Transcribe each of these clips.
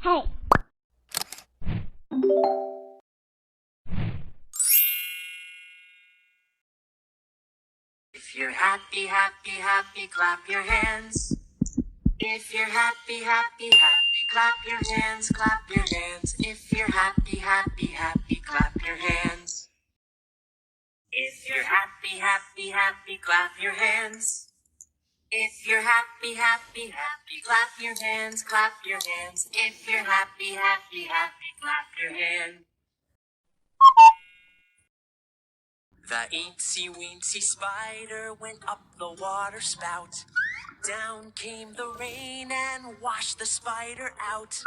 Hey. If you're happy, happy, happy, clap your hands. If you're happy, happy, happy, clap your hands, clap your hands. If you're happy, happy, happy, clap your hands. If you're happy, happy, happy, clap your hands. If you're happy, happy, happy, clap your hands, clap your hands. If you're happy, happy, happy, clap your hands. The eensy-weensy spider went up the water spout. Down came the rain and washed the spider out.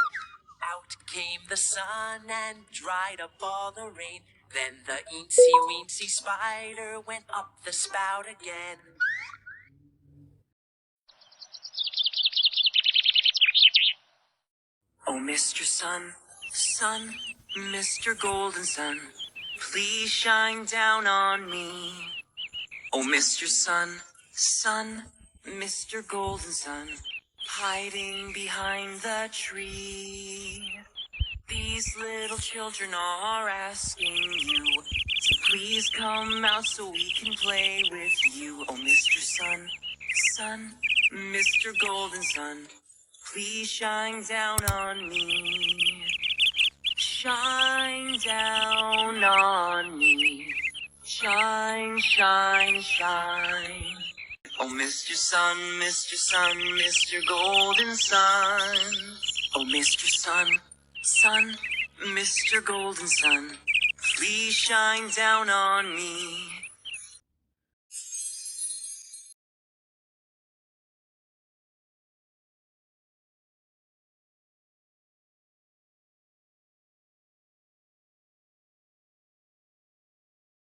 Out came the sun and dried up all the rain. Then the eensy-weensy spider went up the spout again. Oh, Mr. Sun, Sun, Mr. Golden Sun, please shine down on me. Oh, Mr. Sun, Sun, Mr. Golden Sun, hiding behind the tree. These little children are asking you to please come out so we can play with you. Oh, Mr. Sun, Sun, Mr. Golden Sun, please shine down on me. Shine down on me. Shine, shine, shine. Oh, Mr. Sun, Mr. Golden Sun. Oh, Mr. Sun, Sun, Mr. Golden Sun, please shine down on me.